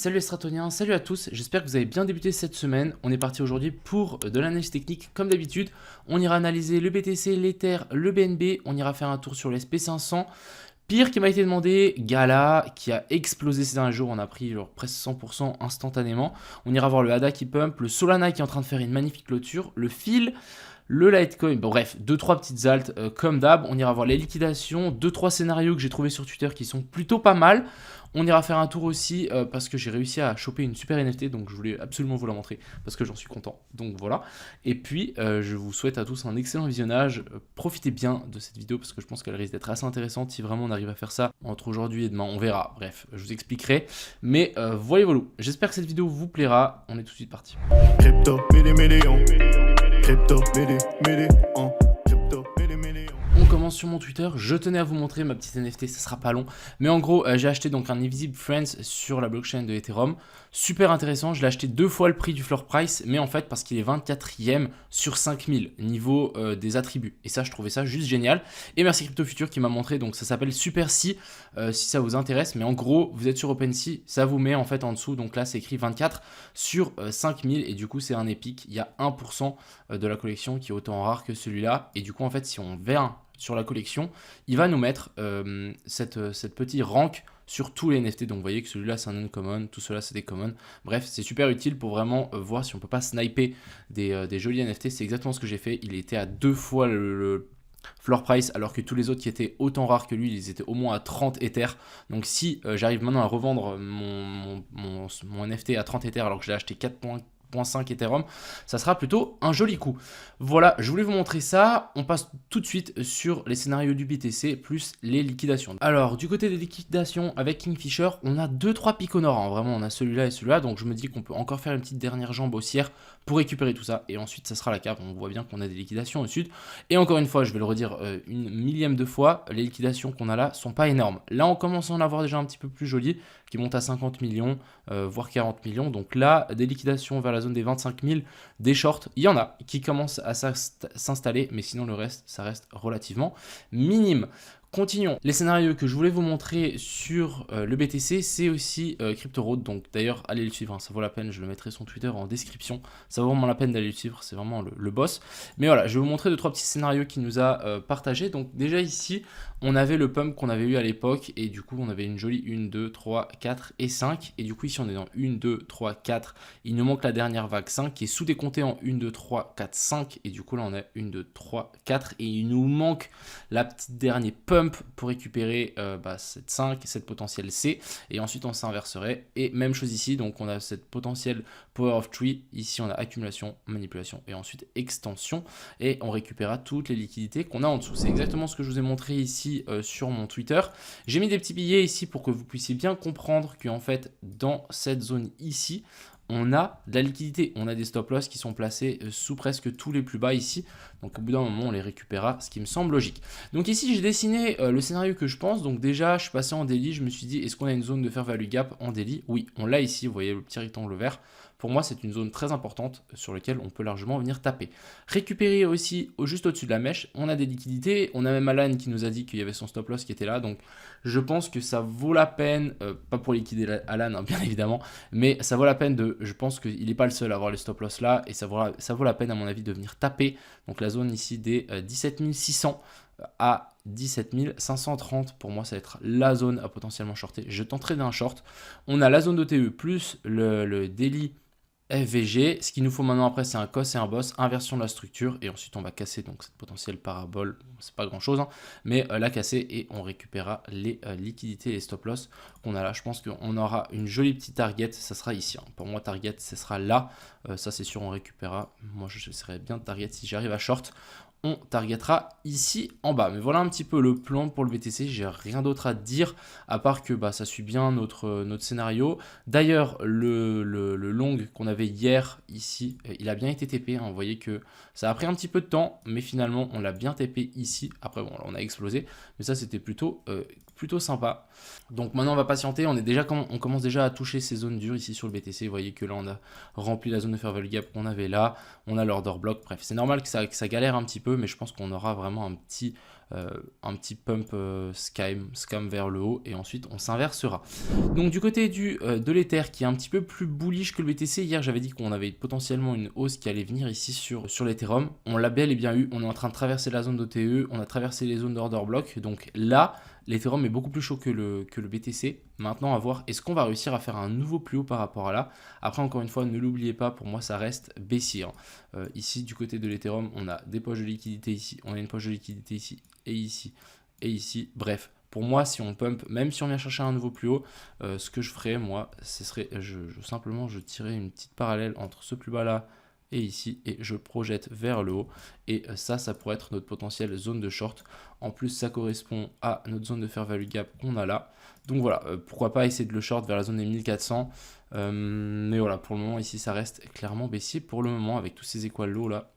Salut les stratoniens, salut à tous, j'espère que vous avez bien débuté cette semaine. On est parti aujourd'hui pour de l'analyse technique comme d'habitude. On ira analyser le BTC, l'Ether, le BNB, on ira faire un tour sur les SP500. Pire qui m'a été demandé, Gala qui a explosé ces derniers jours, on a pris genre presque 100% instantanément. On ira voir le ADA qui pump, le Solana qui est en train de faire une magnifique clôture, le fil, le Litecoin, bon bref, 2-3 petites altes comme d'hab. On ira voir les liquidations, 2-3 scénarios que j'ai trouvé sur Twitter qui sont plutôt pas mal. On ira faire un tour aussi parce que j'ai réussi à choper une super NFT, donc je voulais absolument vous la montrer parce que j'en suis content. Donc voilà. Et puis je vous souhaite à tous un excellent visionnage. Profitez bien de cette vidéo parce que je pense qu'elle risque d'être assez intéressante si vraiment on arrive à faire ça entre aujourd'hui et demain. On verra. Bref, je vous expliquerai. Mais voilà, voilà. J'espère que cette vidéo vous plaira. On est tout de suite parti. Crypto, million. Crypto, million. On commence sur mon Twitter, je tenais à vous montrer ma petite NFT, ça sera pas long. Mais en gros, j'ai acheté donc un Invisible Friends sur la blockchain de Ethereum. Super intéressant, je l'ai acheté 2 fois le prix du floor price, mais en fait parce qu'il est 24e sur 5000 niveau des attributs. Et ça, je trouvais ça juste génial. Et merci Crypto Future qui m'a montré, donc ça s'appelle Super Si ça vous intéresse. Mais en gros, vous êtes sur OpenSea, ça vous met en fait en dessous, donc là c'est écrit 24 sur 5000 et du coup c'est un épique. Il y a 1% de la collection qui est autant rare que celui-là. Et du coup en fait si on vient sur la collection, il va nous mettre cette petite rank sur tous les NFT. Donc vous voyez que celui-là c'est un uncommon, tout cela c'est des commons. Bref, c'est super utile pour vraiment voir si on peut pas sniper des jolis NFT. C'est exactement ce que j'ai fait. Il était à 2 fois le floor price alors que tous les autres qui étaient autant rares que lui, ils étaient au moins à 30 Ethers. Donc si j'arrive maintenant à revendre mon NFT à 30 Ethers alors que je l'ai acheté 4.5 Ethereum, ça sera plutôt un joli coup. Voilà, je voulais vous montrer ça. On passe tout de suite sur les scénarios du BTC plus les liquidations. Alors, du côté des liquidations avec Kingfisher, on a 2-3 pics au nord. Hein. Vraiment, on a celui-là et celui-là. Donc, je me dis qu'on peut encore faire une petite dernière jambe haussière pour récupérer tout ça. Et ensuite, ça sera la cave. On voit bien qu'on a des liquidations au sud. Et encore une fois, je vais le redire une millième de fois, les liquidations qu'on a là sont pas énormes. Là, on commence à en avoir déjà un petit peu plus joli, qui monte à 50 millions, voire 40 millions. Donc là, des liquidations vers la zone des 25 000, des shorts, il y en a qui commencent à s'installer, mais sinon le reste, ça reste relativement minime. Continuons. Les scénarios que je voulais vous montrer sur le BTC, c'est aussi CryptoRoad. Donc d'ailleurs, allez le suivre, hein, ça vaut la peine. Je le mettrai son Twitter en description. Ça vaut vraiment la peine d'aller le suivre, c'est vraiment le boss. Mais voilà, je vais vous montrer 2-3 petits scénarios qu'il nous a partagé. Donc déjà ici, on avait le pump qu'on avait eu à l'époque. Et du coup, on avait une jolie 1, 2, 3, 4 et 5. Et du coup, ici, on est dans 1, 2, 3, 4. Il nous manque la dernière vague 5 qui est sous-décomptée en 1, 2, 3, 4, 5. Et du coup, là, on a 1, 2, 3, 4. Et il nous manque la petite dernière pump pour récupérer cette 5, cette potentielle C, et ensuite on s'inverserait, et même chose ici, donc on a cette potentielle power of tree, ici on a accumulation, manipulation, et ensuite extension, et on récupérera toutes les liquidités qu'on a en dessous. C'est exactement ce que je vous ai montré ici sur mon Twitter. J'ai mis des petits billets ici pour que vous puissiez bien comprendre qu'en fait, dans cette zone ici, on a de la liquidité, on a des stop loss qui sont placés sous presque tous les plus bas ici. Donc au bout d'un moment, on les récupérera, ce qui me semble logique. Donc ici, j'ai dessiné le scénario que je pense. Donc déjà, je suis passé en daily, je me suis dit, est-ce qu'on a une zone de fair value gap en daily? Oui, on l'a ici, vous voyez le petit rectangle vert. Pour moi, c'est une zone très importante sur laquelle on peut largement venir taper. Récupérer aussi juste au-dessus de la mèche, on a des liquidités. On a même Alan qui nous a dit qu'il y avait son stop loss qui était là. Donc je pense que ça vaut la peine, pas pour liquider Alan, hein, bien évidemment, mais ça vaut la peine de, je pense qu'il n'est pas le seul à avoir les stop loss là, et ça vaut la peine à mon avis de venir taper. Donc la zone ici des 17 600 à 17 530, pour moi ça va être la zone à potentiellement shorter. Je tenterai d'un short. On a la zone d'OTE plus le daily FVG. Ce qu'il nous faut maintenant après, c'est un cos et un boss, inversion de la structure, et ensuite on va casser donc cette potentielle parabole. C'est pas grand chose, hein, mais la casser et on récupérera les liquidités et les stop loss qu'on a là. Je pense qu'on aura une jolie petite target, ça sera ici. Hein. Pour moi, target, ce sera là. Ça, c'est sûr, on récupérera. Moi, je serais bien de target si j'arrive à short. On targetera ici en bas. Mais voilà un petit peu le plan pour le BTC. J'ai rien d'autre à dire à part que ça suit bien notre scénario. D'ailleurs, le long qu'on avait hier ici, il a bien été TP. Hein. Vous voyez que ça a pris un petit peu de temps, mais finalement, on l'a bien TP ici. Après, bon, là, on a explosé, mais ça, c'était plutôt sympa. Donc maintenant, on va patienter. On commence déjà à toucher ces zones dures ici sur le BTC. Vous voyez que là, on a rempli la zone de fair value gap qu'on avait là. On a l'order block. Bref, c'est normal que ça galère un petit peu, mais je pense qu'on aura vraiment un petit un petit pump scam vers le haut et ensuite on s'inversera. Donc du côté de l'Ether qui est un petit peu plus bullish que le BTC, hier j'avais dit qu'on avait potentiellement une hausse qui allait venir ici sur l'Ethereum. On l'a bel et bien eu, on est en train de traverser la zone d'OTE, on a traversé les zones d'order block, donc là l'Ethereum est beaucoup plus chaud que le BTC. Maintenant à voir, est-ce qu'on va réussir à faire un nouveau plus haut par rapport à là. Après encore une fois, ne l'oubliez pas, pour moi ça reste baissier. Ici du côté de l'Ethereum, on a des poches de liquidité ici, on a une poche de liquidité ici et ici et ici, bref. Pour moi, si on pump, même si on vient chercher un nouveau plus haut, ce que je ferais, moi, ce serait simplement je tirais une petite parallèle entre ce plus bas là et ici, et je projette vers le haut. Et ça pourrait être notre potentielle zone de short. En plus, ça correspond à notre zone de fair value gap qu'on a là. Donc voilà, pourquoi pas essayer de le short vers la zone des 1400. Mais voilà, pour le moment, ici, ça reste clairement baissier pour le moment avec tous ces équales low là.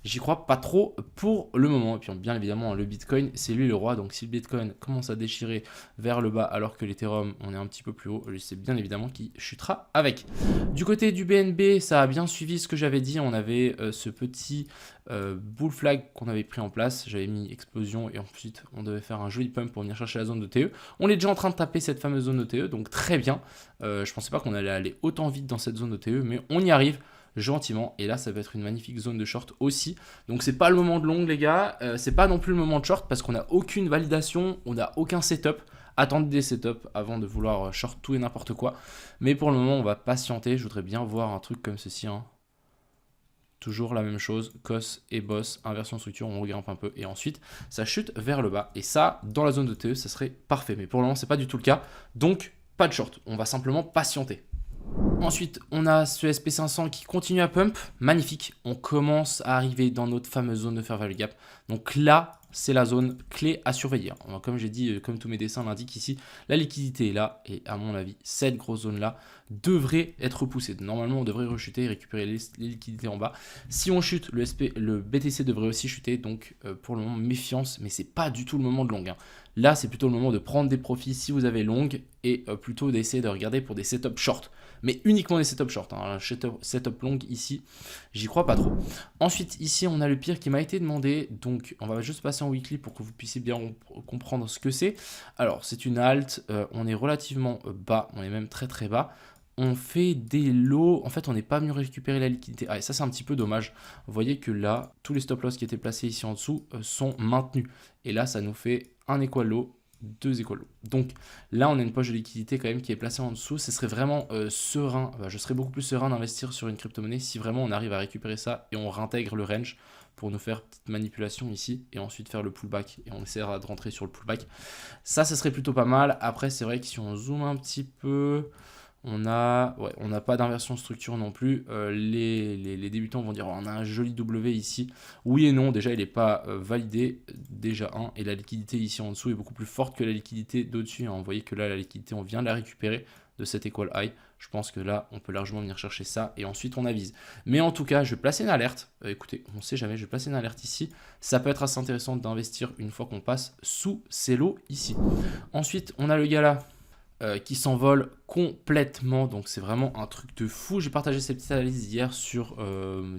J'y crois pas trop pour le moment. Et puis bien évidemment, le Bitcoin, c'est lui le roi. Donc si le Bitcoin commence à déchirer vers le bas alors que l'Ethereum, on est un petit peu plus haut, c'est bien évidemment qu'il chutera avec. Du côté du BNB, ça a bien suivi ce que j'avais dit. On avait ce petit bull flag qu'on avait pris en place. J'avais mis explosion et ensuite on devait faire un joli pump pour venir chercher la zone de TE. On est déjà en train de taper cette fameuse zone de TE, donc très bien. Je pensais pas qu'on allait aller autant vite dans cette zone de TE, mais on y arrive gentiment, et là ça va être une magnifique zone de short aussi. Donc c'est pas le moment de long les gars, c'est pas non plus le moment de short parce qu'on n'a aucune validation, on n'a aucun setup. Attendez des setups avant de vouloir short tout et n'importe quoi, mais pour le moment on va patienter. Je voudrais bien voir un truc comme ceci, hein. Toujours la même chose, COS et BOSS, inversion structure, on regrimpe un peu et ensuite ça chute vers le bas, et ça dans la zone de TE ça serait parfait, mais pour le moment c'est pas du tout le cas, donc pas de short, on va simplement patienter. Ensuite, on a ce SP500 qui continue à pump, magnifique. On commence à arriver dans notre fameuse zone de fair value gap. Donc là, c'est la zone clé à surveiller. Comme j'ai dit, comme tous mes dessins l'indiquent ici, la liquidité est là. Et à mon avis, cette grosse zone-là devrait être repoussée. Normalement, on devrait rechuter et récupérer les liquidités en bas. Si on chute, le BTC devrait aussi chuter. Donc pour le moment, méfiance, mais c'est pas du tout le moment de long, hein. Là, c'est plutôt le moment de prendre des profits si vous avez long et plutôt d'essayer de regarder pour des setups short. Mais uniquement des setups short, hein. Setup long ici, j'y crois pas trop. Ensuite, ici, on a le pire qui m'a été demandé. Donc, on va juste passer en weekly pour que vous puissiez bien comprendre ce que c'est. Alors, c'est une alt. On est relativement bas. On est même très très bas. On fait des lots, en fait on n'est pas venu récupérer la liquidité. Ah, et ça c'est un petit peu dommage. Vous voyez que là, tous les stop loss qui étaient placés ici en dessous sont maintenus. Et là, ça nous fait un equal low, 2 equal low. Donc là, on a une poche de liquidité quand même qui est placée en dessous. Ce serait vraiment serein. Je serais beaucoup plus serein d'investir sur une crypto-monnaie si vraiment on arrive à récupérer ça et on réintègre le range pour nous faire petite manipulation ici et ensuite faire le pullback. Et on essaiera de rentrer sur le pullback. Ça, ce serait plutôt pas mal. Après, c'est vrai que si on zoome un petit peu... On n'a pas d'inversion structure non plus. Les débutants vont dire oh, on a un joli W ici. Oui et non, déjà il n'est pas validé, déjà un. Et la liquidité ici en dessous est beaucoup plus forte que la liquidité d'au-dessus, hein. Vous voyez que là la liquidité on vient de la récupérer de cet equal high. Je pense que là on peut largement venir chercher ça et ensuite on avise. Mais en tout cas je vais placer une alerte. Écoutez, on ne sait jamais, je vais placer une alerte ici. Ça peut être assez intéressant d'investir une fois qu'on passe sous ces lots ici. Ensuite on a le gars là qui s'envole complètement, donc c'est vraiment un truc de fou. J'ai partagé ces petites analyses hier sur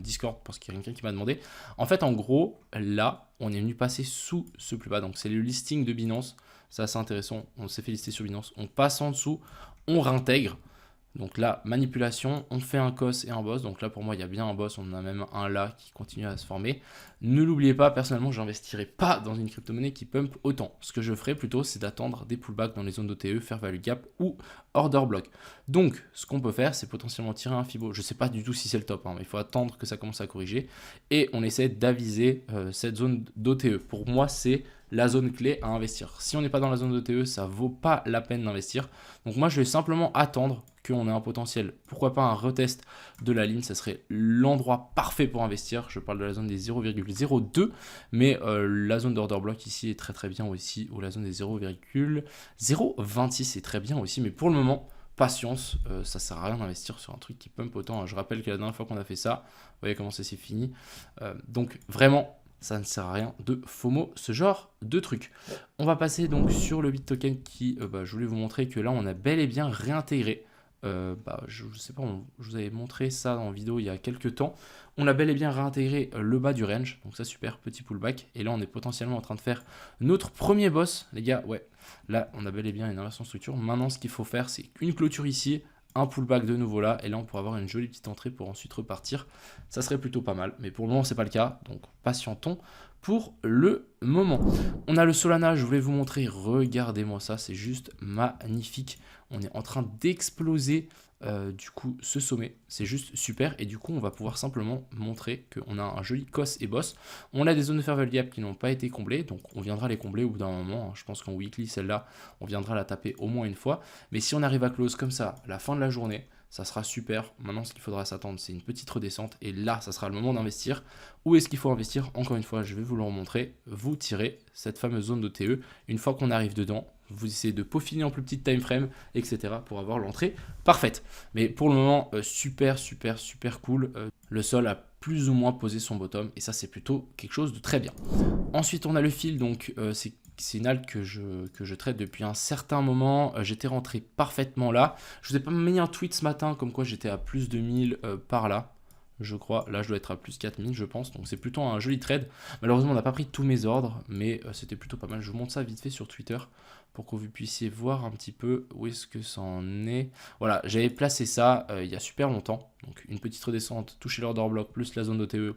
Discord parce qu'il y a quelqu'un qui m'a demandé. En fait, en gros, là, on est venu passer sous ce plus bas, donc c'est le listing de Binance. C'est assez intéressant, on s'est fait lister sur Binance, on passe en dessous, on réintègre. Donc là, manipulation, on fait un COS et un boss. Donc là, pour moi, il y a bien un boss. On en a même un là qui continue à se former. Ne l'oubliez pas, personnellement, je n'investirai pas dans une crypto-monnaie qui pump autant. Ce que je ferai plutôt, c'est d'attendre des pullbacks dans les zones d'OTE, fair value gap ou order block. Donc, ce qu'on peut faire, c'est potentiellement tirer un Fibo. Je ne sais pas du tout si c'est le top, hein, mais il faut attendre que ça commence à corriger. Et on essaie d'aviser cette zone d'OTE. Pour moi, c'est la zone clé à investir. Si on n'est pas dans la zone d'OTE, ça vaut pas la peine d'investir. Donc moi, je vais simplement attendre qu'on ait un potentiel. Pourquoi pas un retest de la ligne, ça serait l'endroit parfait pour investir. Je parle de la zone des 0,02, mais la zone d'order block ici est très très bien aussi, ou la zone des 0,026 est très bien aussi, mais pour le moment, patience, ça sert à rien d'investir sur un truc qui pump autant. Je rappelle que la dernière fois qu'on a fait ça, vous voyez comment ça s'est fini. Donc vraiment, ça ne sert à rien de FOMO, ce genre de truc. On va passer donc sur le BitToken qui, je voulais vous montrer que là, on a bel et bien réintégré je sais pas, je vous avais montré ça en vidéo il y a quelques temps. On a bel et bien réintégré le bas du range, donc ça super, petit pullback. Et là on est potentiellement en train de faire notre premier boss, les gars, ouais. Là on a bel et bien une inversion de structure. Maintenant ce qu'il faut faire c'est une clôture ici, un pullback de nouveau là, et là on pourra avoir une jolie petite entrée pour ensuite repartir. Ça serait plutôt pas mal, mais pour le moment c'est pas le cas, donc patientons pour le moment. On a le Solana, je voulais vous montrer, regardez-moi ça, c'est juste magnifique. On est en train d'exploser du coup ce sommet, c'est juste super, et du coup on va pouvoir simplement montrer qu'on a un joli cos et boss. On a des zones de fair value gap qui n'ont pas été comblées, donc on viendra les combler au bout d'un moment, hein. Je pense qu'en weekly celle-là on viendra la taper au moins une fois, mais si on arrive à close comme ça la fin de la journée, ça sera super. Maintenant, ce qu'il faudra s'attendre, c'est une petite redescente. Et là, ça sera le moment d'investir. Où est-ce qu'il faut investir? Encore une fois, je vais vous le remontrer. Vous tirez cette fameuse zone d'OTE. Une fois qu'on arrive dedans, vous essayez de peaufiner en plus petite time frame, etc. pour avoir l'entrée parfaite. Mais pour le moment, super cool. Le sol a plus ou moins posé son bottom. Et ça, c'est plutôt quelque chose de très bien. Ensuite, on a le fil. Donc, c'est une alt que je traite depuis un certain moment. J'étais rentré parfaitement là. Je vous ai pas mis un tweet ce matin comme quoi j'étais à plus de 1000 par là. Je crois, là je dois être à plus 4000 je pense, donc c'est plutôt un joli trade. Malheureusement on n'a pas pris tous mes ordres, mais c'était plutôt pas mal. Je vous montre ça vite fait sur Twitter pour que vous puissiez voir un petit peu où est-ce que ça en est. Voilà, j'avais placé ça il y a super longtemps, donc une petite redescente, toucher l'order block plus la zone d'OTE.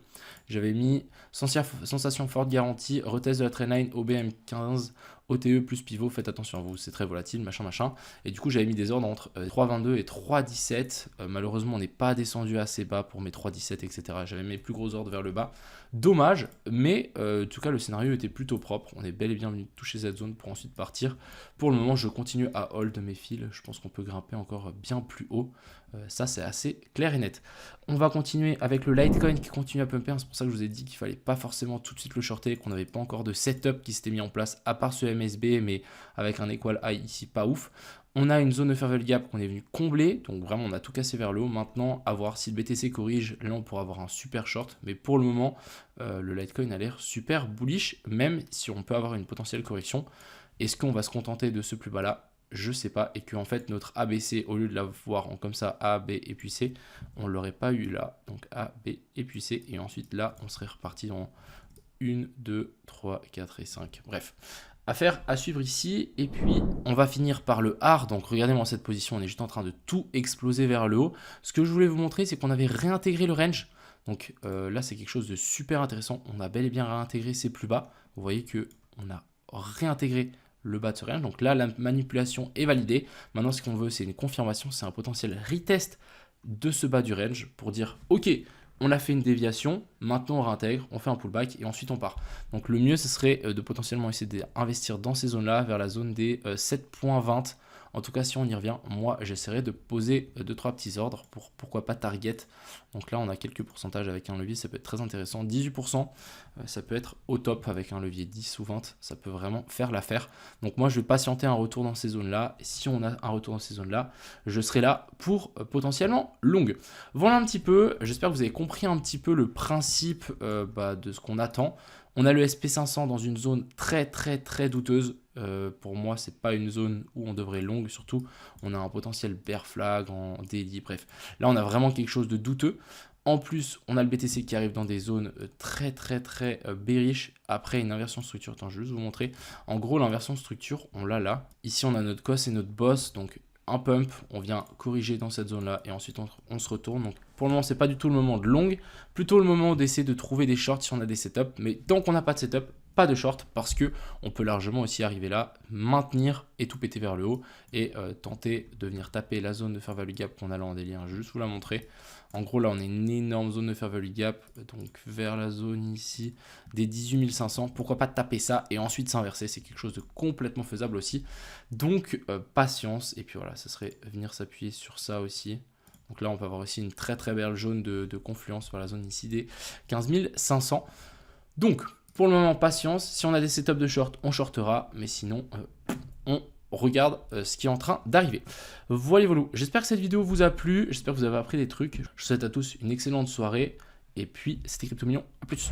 J'avais mis sensation forte garantie, retest de la trendline, OBM 15, OTE plus pivot, faites attention à vous, c'est très volatile, machin. Et du coup, j'avais mis des ordres entre 3,22 et 3,17. Malheureusement, on n'est pas descendu assez bas pour mes 3,17, etc. J'avais mes plus gros ordres vers le bas. Dommage, mais en tout cas, le scénario était plutôt propre. On est bel et bien venu toucher cette zone pour ensuite partir. Pour le moment, je continue à hold mes fils. Je pense qu'on peut grimper encore bien plus haut. Ça, c'est assez clair et net. On va continuer avec le Litecoin qui continue à pumper. C'est pour ça que je vous ai dit qu'il fallait pas forcément tout de suite le shorter, qu'on n'avait pas encore de setup qui s'était mis en place, à part ce MSB, mais avec un equal high ici, pas ouf. On a une zone de fair value gap qu'on est venu combler, donc vraiment on a tout cassé vers le haut. Maintenant, à voir si le BTC corrige, là on pourra avoir un super short, mais pour le moment, le Litecoin a l'air super bullish, même si on peut avoir une potentielle correction. Est-ce qu'on va se contenter de ce plus bas là? Je sais pas, et que en fait notre ABC, au lieu de l'avoir en comme ça A, B et puis C, on l'aurait pas eu là, donc A, B et puis C, et ensuite là on serait reparti en 1, 2, 3, 4 et 5, bref. Affaire à suivre ici, et puis on va finir par le hard. Donc regardez-moi cette position, on est juste en train de tout exploser vers le haut. Ce que je voulais vous montrer, c'est qu'on avait réintégré le range. Donc là c'est quelque chose de super intéressant, on a bel et bien réintégré ces plus bas. Vous voyez que on a réintégré le bas de ce range, donc là la manipulation est validée. Maintenant ce qu'on veut c'est une confirmation, c'est un potentiel retest de ce bas du range pour dire ok, on a fait une déviation, maintenant on réintègre, on fait un pullback et ensuite on part. Donc le mieux ce serait de potentiellement essayer d'investir dans ces zones là vers la zone des 7.20. En tout cas, si on y revient, moi, j'essaierai de poser 2-3 petits ordres pour pourquoi pas target. Donc là, on a quelques pourcentages avec un levier, ça peut être très intéressant. 18%, ça peut être au top avec un levier 10 ou 20, ça peut vraiment faire l'affaire. Donc moi, je vais patienter un retour dans ces zones-là. Si on a un retour dans ces zones-là, je serai là pour potentiellement long. Voilà un petit peu, j'espère que vous avez compris un petit peu le principe de ce qu'on attend. On a le SP500 dans une zone très douteuse. Pour moi, c'est pas une zone où on devrait long. Surtout, on a un potentiel bear flag en daily. Bref, là, on a vraiment quelque chose de douteux. En plus, on a le BTC qui arrive dans des zones très bearish après une inversion de structure. Attends, je vais juste vous montrer. En gros, l'inversion de structure, on l'a là. Ici, on a notre cos et notre boss. Donc, un pump, on vient corriger dans cette zone là et ensuite on se retourne. Donc pour le moment c'est pas du tout le moment de long, plutôt le moment d'essayer de trouver des shorts si on a des setups, mais tant qu'on n'a pas de setup, pas de short, parce que on peut largement aussi arriver là, maintenir et tout péter vers le haut et tenter de venir taper la zone de fair value gap qu'on a là en délire. Je vais juste vous la montrer. En gros là on a une énorme zone de fair value gap, donc vers la zone ici des 18 500, pourquoi pas taper ça et ensuite s'inverser, c'est quelque chose de complètement faisable aussi. Donc patience, et puis voilà, ça serait venir s'appuyer sur ça aussi. Donc là on peut avoir aussi une très belle zone de confluence vers la zone ici des 15 500. Donc pour le moment patience, si on a des setups de short on shortera, mais sinon on regarde ce qui est en train d'arriver. Voilà, j'espère que cette vidéo vous a plu, j'espère que vous avez appris des trucs. Je vous souhaite à tous une excellente soirée, et puis c'était Crypto Millions, à plus.